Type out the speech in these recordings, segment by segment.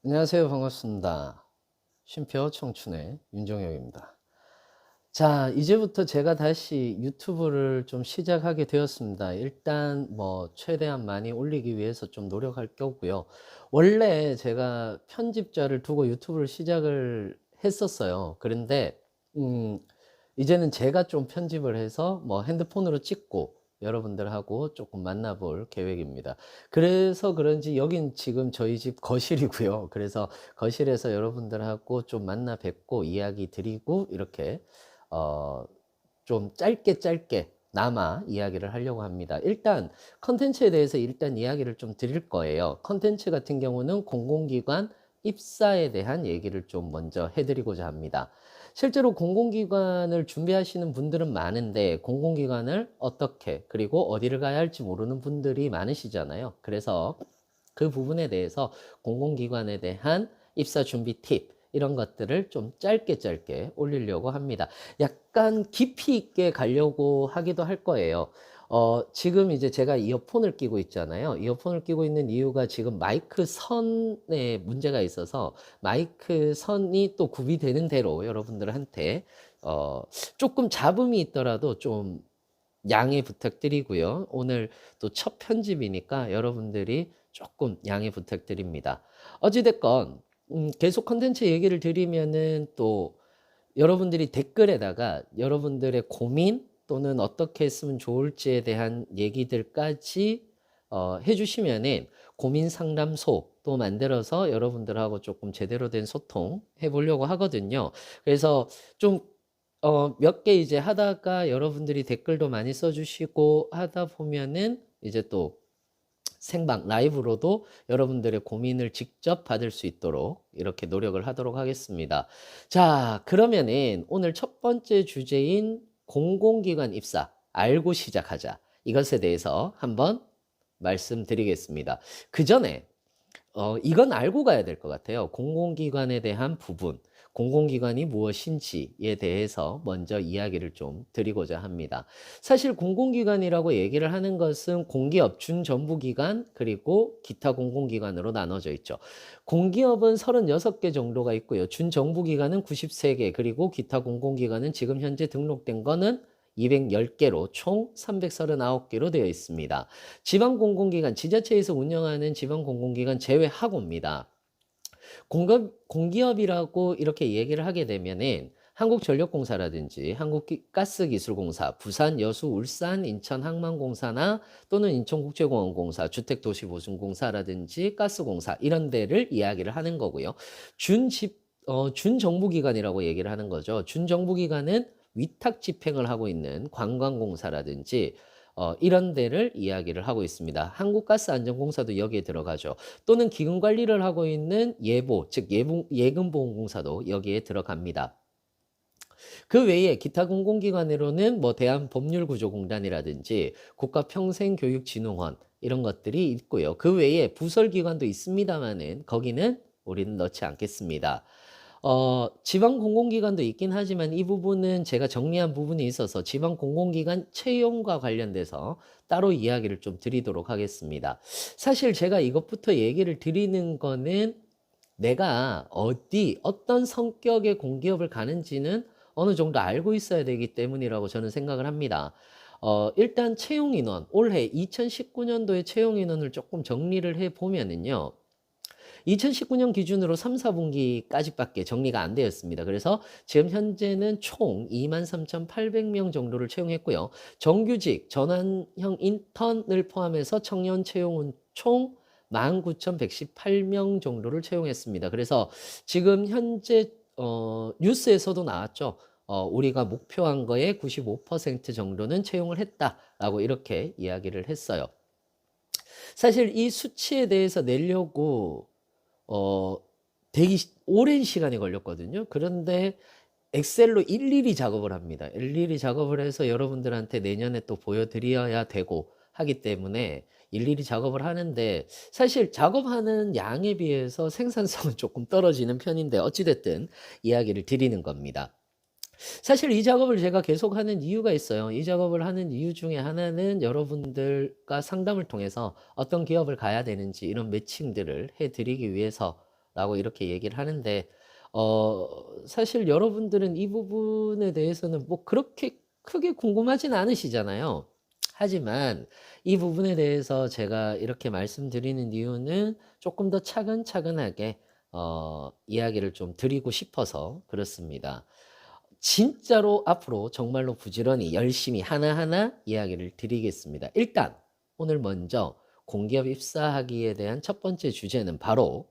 안녕하세요. 반갑습니다. 쉼표 청춘의 윤정혁입니다. 자, 이제부터 제가 다시 유튜브를 좀 시작하게 되었습니다. 일단 최대한 많이 올리기 위해서 좀 노력할 거고요. 원래 제가 편집자를 두고 유튜브를 시작을 했었어요. 그런데 이제는 제가 좀 편집을 해서 핸드폰으로 찍고 여러분들하고 조금 만나볼 계획입니다. 그래서 그런지 여긴 지금 저희 집 거실이고요. 그래서 거실에서 여러분들하고 좀 만나 뵙고 이야기 드리고 이렇게 어, 좀 짧게 나마 이야기를 하려고 합니다. 일단 컨텐츠에 대해서 일단 이야기를 좀 드릴 거예요. 컨텐츠 같은 경우는 공공기관 입사에 대한 얘기를 좀 먼저 해드리고자 합니다. 실제로 공공기관을 준비하시는 분들은 많은데 공공기관을 어떻게 그리고 어디를 가야 할지 모르는 분들이 많으시잖아요. 그래서 그 부분에 대해서 공공기관에 대한 입사 준비 팁 이런 것들을 좀 짧게 올리려고 합니다. 약간 깊이 있게 가려고 하기도 할 거예요. 지금 이제 제가 이어폰을 끼고 있잖아요. 이어폰을 끼고 있는 이유가 지금 마이크 선에 문제가 있어서 마이크 선이 또 구비되는 대로 여러분들한테 조금 잡음이 있더라도 좀 양해 부탁드리고요. 오늘 또 첫 편집이니까 여러분들이 조금 양해 부탁드립니다. 어찌됐건 계속 컨텐츠 얘기를 드리면은 또 여러분들이 댓글에다가 여러분들의 고민 또는 어떻게 했으면 좋을지에 대한 얘기들까지 해주시면은 고민 상담소 또 만들어서 여러분들하고 조금 제대로 된 소통 해보려고 하거든요. 그래서 좀 몇 개 이제 하다가 여러분들이 댓글도 많이 써주시고 하다 보면은 이제 또 생방 라이브로도 여러분들의 고민을 직접 받을 수 있도록 이렇게 노력을 하도록 하겠습니다. 자, 그러면은 오늘 첫 번째 주제인 공공기관 입사 알고 시작하자. 이것에 대해서 한번 말씀드리겠습니다. 그 전에 이건 알고 가야 될 것 같아요. 공공기관에 대한 부분, 공공기관이 무엇인지에 대해서 먼저 이야기를 좀 드리고자 합니다. 사실 공공기관이라고 얘기를 하는 것은 공기업, 준정부기관, 그리고 기타 공공기관으로 나눠져 있죠. 공기업은 36개 정도가 있고요. 준정부기관은 93개, 그리고 기타 공공기관은 지금 현재 등록된 거는 210개로 총 339개로 되어 있습니다. 지방공공기관, 지자체에서 운영하는 지방공공기관 제외하고입니다. 공기업이라고 이렇게 얘기를 하게 되면은 한국전력공사라든지 한국가스기술공사, 부산, 여수, 울산, 인천 항만공사나 또는 인천국제공원공사, 주택도시보증공사라든지 가스공사 이런 데를 이야기를 하는 거고요. 준정부기관이라고 얘기를 하는 거죠. 준정부기관은 위탁 집행을 하고 있는 관광공사라든지 이런 데를 이야기를 하고 있습니다. 한국가스안전공사도 여기에 들어가죠. 또는 기금관리를 하고 있는 예보, 즉 예금보험공사도 여기에 들어갑니다. 그 외에 기타 공공기관으로는 대한법률구조공단이라든지 국가평생교육진흥원 이런 것들이 있고요. 그 외에 부설기관도 있습니다만은 거기는 우리는 넣지 않겠습니다. 지방 공공기관도 있긴 하지만 이 부분은 제가 정리한 부분이 있어서 지방 공공기관 채용과 관련돼서 따로 이야기를 좀 드리도록 하겠습니다. 사실 제가 이것부터 얘기를 드리는 거는 내가 어떤 성격의 공기업을 가는지는 어느 정도 알고 있어야 되기 때문이라고 저는 생각을 합니다. 일단 채용 인원, 올해 2019년도의 채용 인원을 조금 정리를 해 보면은요. 2019년 기준으로 3, 4분기까지밖에 정리가 안 되었습니다. 그래서 지금 현재는 총 23,800명 정도를 채용했고요. 정규직, 전환형 인턴을 포함해서 청년 채용은 총 19,118명 정도를 채용했습니다. 그래서 지금 현재 뉴스에서도 나왔죠. 우리가 목표한 거에 95% 정도는 채용을 했다라고 이렇게 이야기를 했어요. 사실 이 수치에 대해서 내려고 되게 오랜 시간이 걸렸거든요. 그런데 엑셀로 일일이 작업을 합니다. 일일이 작업을 해서 여러분들한테 내년에 또 보여드려야 되고 하기 때문에 일일이 작업을 하는데 사실 작업하는 양에 비해서 생산성은 조금 떨어지는 편인데 어찌됐든 이야기를 드리는 겁니다. 사실 이 작업을 제가 계속하는 이유가 있어요. 이 작업을 하는 이유 중에 하나는 여러분들과 상담을 통해서 어떤 기업을 가야 되는지 이런 매칭들을 해드리기 위해서라고 이렇게 얘기를 하는데, 사실 여러분들은 이 부분에 대해서는 뭐 그렇게 크게 궁금하진 않으시잖아요. 하지만 이 부분에 대해서 제가 이렇게 말씀드리는 이유는 조금 더 차근차근하게 이야기를 좀 드리고 싶어서 그렇습니다. 진짜로 앞으로 정말로 부지런히 열심히 하나하나 이야기를 드리겠습니다. 일단 오늘 먼저 공기업 입사하기에 대한 첫 번째 주제는 바로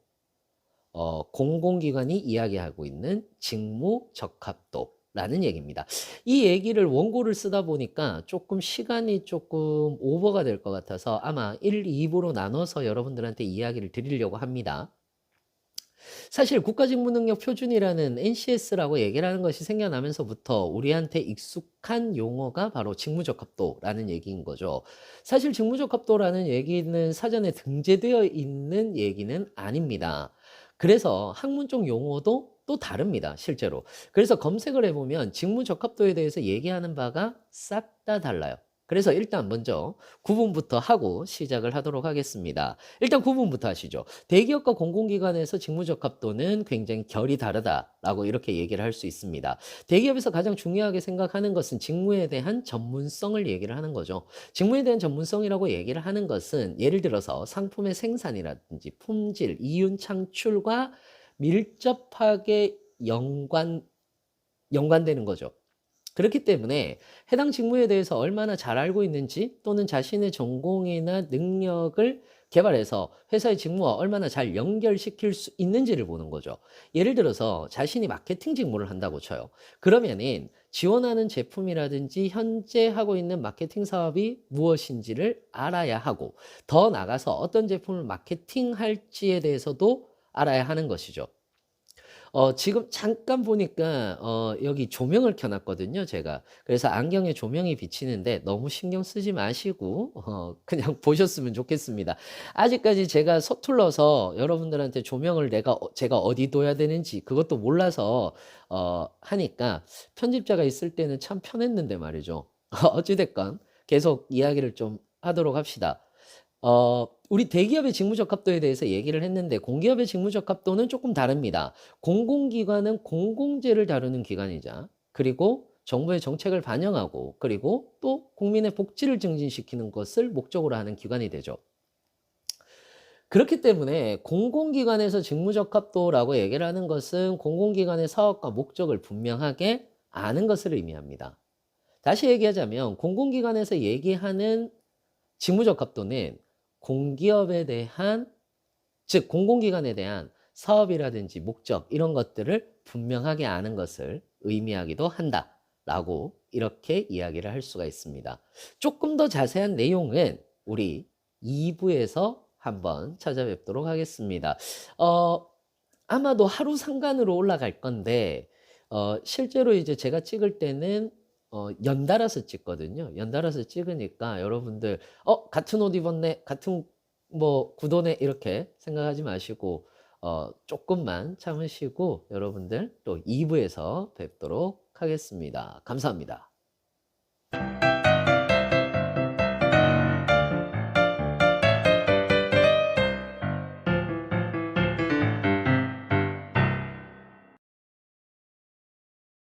공공기관이 이야기하고 있는 직무적합도라는 얘기입니다. 이 얘기를 원고를 쓰다 보니까 조금 시간이 조금 오버가 될 것 같아서 아마 1, 2부로 나눠서 여러분들한테 이야기를 드리려고 합니다. 사실 국가직무능력 표준이라는 NCS라고 얘기를 하는 것이 생겨나면서부터 우리한테 익숙한 용어가 바로 직무적합도라는 얘기인 거죠. 사실 직무적합도라는 얘기는 사전에 등재되어 있는 얘기는 아닙니다. 그래서 학문적 용어도 또 다릅니다, 실제로. 그래서 검색을 해보면 직무적합도에 대해서 얘기하는 바가 싹 다 달라요. 그래서 일단 먼저 구분부터 하고 시작을 하도록 하겠습니다. 일단 구분부터 하시죠. 대기업과 공공기관에서 직무적합도는 굉장히 결이 다르다라고 이렇게 얘기를 할 수 있습니다. 대기업에서 가장 중요하게 생각하는 것은 직무에 대한 전문성을 얘기를 하는 거죠. 직무에 대한 전문성이라고 얘기를 하는 것은 예를 들어서 상품의 생산이라든지 품질, 이윤 창출과 밀접하게 연관되는 거죠. 그렇기 때문에 해당 직무에 대해서 얼마나 잘 알고 있는지 또는 자신의 전공이나 능력을 개발해서 회사의 직무와 얼마나 잘 연결시킬 수 있는지를 보는 거죠. 예를 들어서 자신이 마케팅 직무를 한다고 쳐요. 그러면은 지원하는 제품이라든지 현재 하고 있는 마케팅 사업이 무엇인지를 알아야 하고, 더 나가서 어떤 제품을 마케팅할지에 대해서도 알아야 하는 것이죠. 지금 잠깐 보니까 여기 조명을 켜놨거든요, 제가. 그래서 안경에 조명이 비치는데 너무 신경 쓰지 마시고 그냥 보셨으면 좋겠습니다. 아직까지 제가 서툴러서 여러분들한테 조명을 제가 어디 둬야 되는지 그것도 몰라서 하니까 편집자가 있을 때는 참 편했는데 말이죠. 어찌됐건 계속 이야기를 좀 하도록 합시다. 우리 대기업의 직무적합도에 대해서 얘기를 했는데 공기업의 직무적합도는 조금 다릅니다. 공공기관은 공공재를 다루는 기관이자, 그리고 정부의 정책을 반영하고, 그리고 또 국민의 복지를 증진시키는 것을 목적으로 하는 기관이 되죠. 그렇기 때문에 공공기관에서 직무적합도라고 얘기를 하는 것은 공공기관의 사업과 목적을 분명하게 아는 것을 의미합니다. 다시 얘기하자면 공공기관에서 얘기하는 직무적합도는 공기업에 대한, 즉 공공기관에 대한 사업이라든지 목적 이런 것들을 분명하게 아는 것을 의미하기도 한다라고 이렇게 이야기를 할 수가 있습니다. 조금 더 자세한 내용은 우리 2부에서 한번 찾아뵙도록 하겠습니다. 아마도 하루 상간으로 올라갈 건데 실제로 이제 제가 찍을 때는 연달아서 찍거든요. 연달아서 찍으니까 여러분들 같은 옷 입었네, 같은 뭐 구도네 이렇게 생각하지 마시고 조금만 참으시고 여러분들 또 2부에서 뵙도록 하겠습니다. 감사합니다.